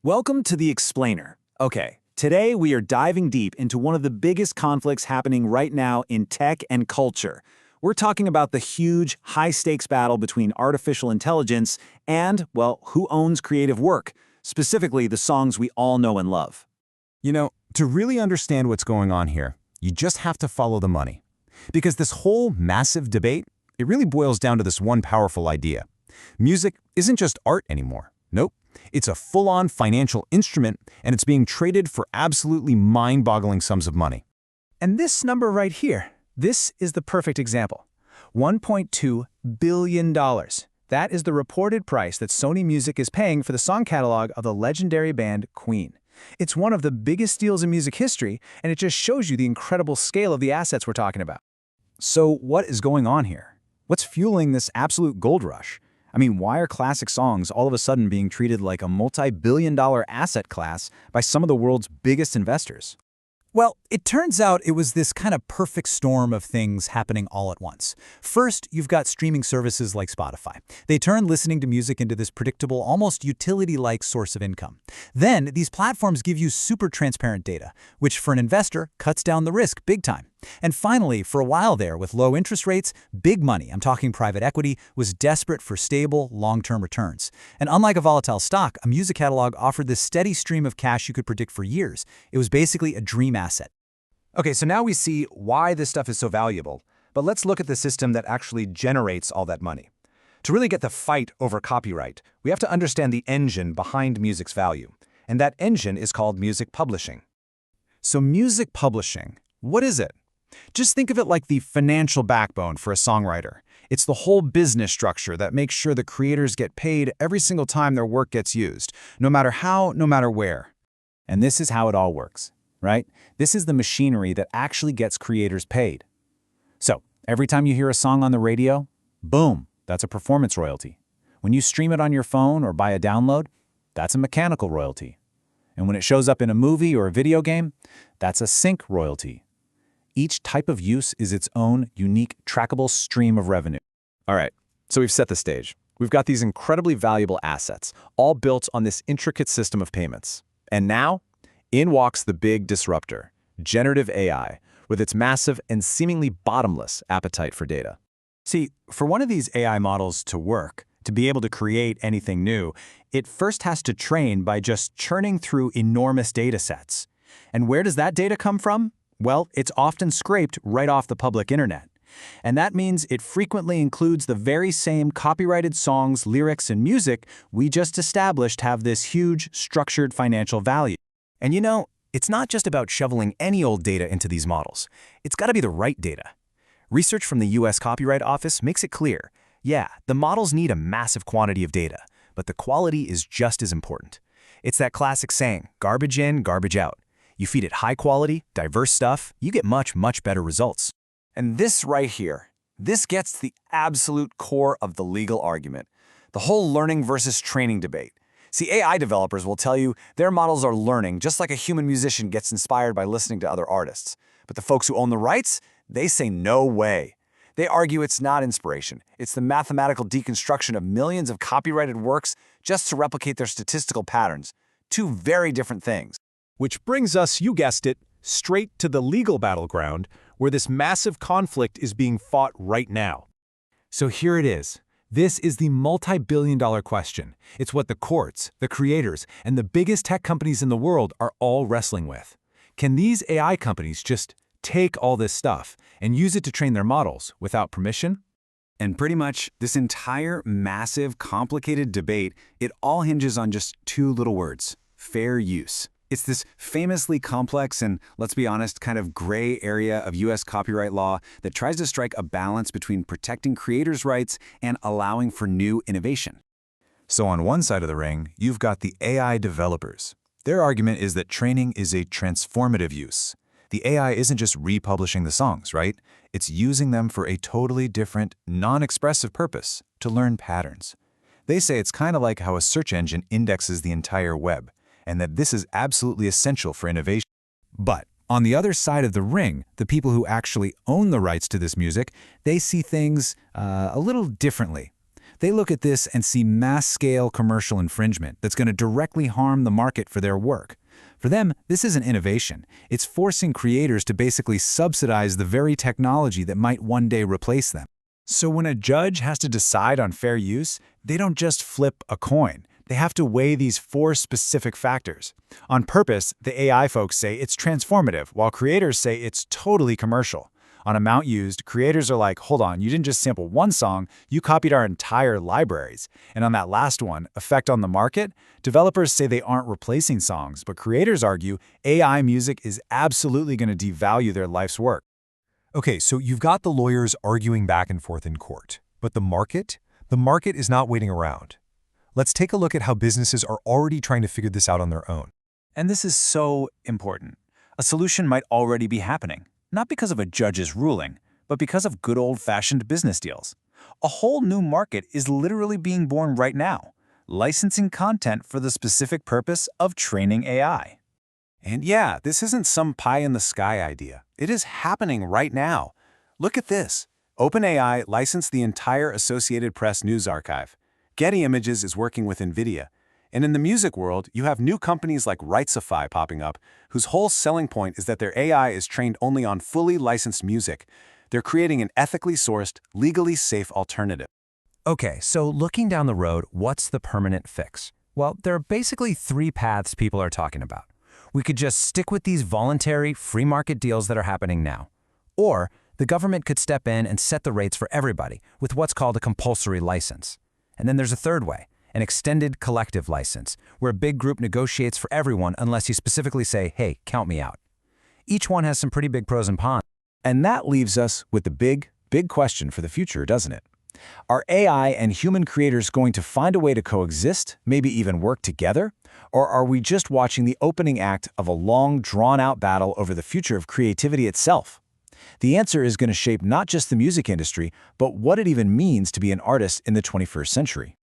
Welcome to The Explainer. Okay, today we are diving deep into one of the biggest conflicts happening right now in tech and culture. We're talking about the huge, high-stakes battle between artificial intelligence and, well, who owns creative work, specifically the songs we all know and love. To really understand what's going on here, you just have to follow the money. Because this whole massive debate, it really boils down to this one powerful idea. Music isn't just art anymore. Nope. It's a full-on financial instrument, and it's being traded for absolutely mind-boggling sums of money. And this number right here, this is the perfect example. $1.2 billion. That is the reported price that Sony Music is paying for the song catalog of the legendary band Queen. It's one of the biggest deals in music history, and it just shows you the incredible scale of the assets we're talking about. So what is going on here? What's fueling this absolute gold rush? I mean, why are classic songs all of a sudden being treated like a multi-billion-dollar asset class by some of the world's biggest investors? Well, it turns out it was this kind of perfect storm of things happening all at once. First, you've got streaming services like Spotify. They turn listening to music into this predictable, almost utility-like source of income. Then, these platforms give you super transparent data, which for an investor cuts down the risk big time. And finally, for a while there, with low interest rates, big money, I'm talking private equity, was desperate for stable, long-term returns. And unlike a volatile stock, a music catalog offered this steady stream of cash you could predict for years. It was basically a dream asset. Okay, so now we see why this stuff is so valuable, but let's look at the system that actually generates all that money. To really get the fight over copyright, we have to understand the engine behind music's value, and that engine is called music publishing. So music publishing, what is it? Just think of it like the financial backbone for a songwriter. It's the whole business structure that makes sure the creators get paid every single time their work gets used, no matter how, no matter where. And this is how it all works, right? This is the machinery that actually gets creators paid. So, every time you hear a song on the radio, boom, that's a performance royalty. When you stream it on your phone or buy a download, that's a mechanical royalty. And when it shows up in a movie or a video game, that's a sync royalty. Each type of use is its own unique, trackable stream of revenue. All right, so we've set the stage. We've got these incredibly valuable assets, all built on this intricate system of payments. And now, in walks the big disruptor, generative AI, with its massive and seemingly bottomless appetite for data. See, for one of these AI models to work, to be able to create anything new, it first has to train by just churning through enormous data sets. And where does that data come from? Well, it's often scraped right off the public internet. And that means it frequently includes the very same copyrighted songs, lyrics, and music we just established have this huge, structured financial value. And it's not just about shoveling any old data into these models. It's got to be the right data. Research from the US Copyright Office makes it clear. Yeah, the models need a massive quantity of data, but the quality is just as important. It's that classic saying, garbage in, garbage out. You feed it high quality, diverse stuff, you get much, much better results. And this right here, this gets to the absolute core of the legal argument, the whole learning versus training debate. See, AI developers will tell you their models are learning just like a human musician gets inspired by listening to other artists. But the folks who own the rights, they say no way. They argue it's not inspiration. It's the mathematical deconstruction of millions of copyrighted works just to replicate their statistical patterns. Two very different things. Which brings us, you guessed it, straight to the legal battleground, where this massive conflict is being fought right now. So here it is. This is the multi-billion-dollar question. It's what the courts, the creators, and the biggest tech companies in the world are all wrestling with. Can these AI companies just take all this stuff and use it to train their models without permission? And pretty much this entire massive, complicated debate, it all hinges on just two little words: fair use. It's this famously complex and, let's be honest, kind of gray area of US copyright law that tries to strike a balance between protecting creators' rights and allowing for new innovation. So on one side of the ring, you've got the AI developers. Their argument is that training is a transformative use. The AI isn't just republishing the songs, right? It's using them for a totally different, non-expressive purpose, to learn patterns. They say it's kind of like how a search engine indexes the entire web, and that this is absolutely essential for innovation. But on the other side of the ring, the people who actually own the rights to this music, they see things a little differently. They look at this and see mass-scale commercial infringement that's going to directly harm the market for their work. For them, this isn't innovation. It's forcing creators to basically subsidize the very technology that might one day replace them. So when a judge has to decide on fair use, they don't just flip a coin. They have to weigh these 4 specific factors. On purpose, the AI folks say it's transformative, while creators say it's totally commercial. On amount used, creators are like, hold on, you didn't just sample one song, you copied our entire libraries. And on that last one, effect on the market, developers say they aren't replacing songs, but creators argue AI music is absolutely going to devalue their life's work. Okay, so you've got the lawyers arguing back and forth in court. But the market? The market is not waiting around. Let's take a look at how businesses are already trying to figure this out on their own. And this is so important. A solution might already be happening, not because of a judge's ruling, but because of good old-fashioned business deals. A whole new market is literally being born right now, licensing content for the specific purpose of training AI. And yeah, this isn't some pie-in-the-sky idea. It is happening right now. Look at this. OpenAI licensed the entire Associated Press news archive. Getty Images is working with NVIDIA. And in the music world, you have new companies like Rightsify popping up, whose whole selling point is that their AI is trained only on fully licensed music. They're creating an ethically sourced, legally safe alternative. Okay, so looking down the road, what's the permanent fix? Well, there are basically 3 paths people are talking about. We could just stick with these voluntary, free market deals that are happening now. Or the government could step in and set the rates for everybody with what's called a compulsory license. And then there's a third way, an extended collective license, where a big group negotiates for everyone unless you specifically say, hey, count me out. Each one has some pretty big pros and cons. And that leaves us with the big question for the future, doesn't it? Are AI and human creators going to find a way to coexist, maybe even work together? Or are we just watching the opening act of a long, drawn-out battle over the future of creativity itself? The answer is going to shape not just the music industry, but what it even means to be an artist in the 21st century.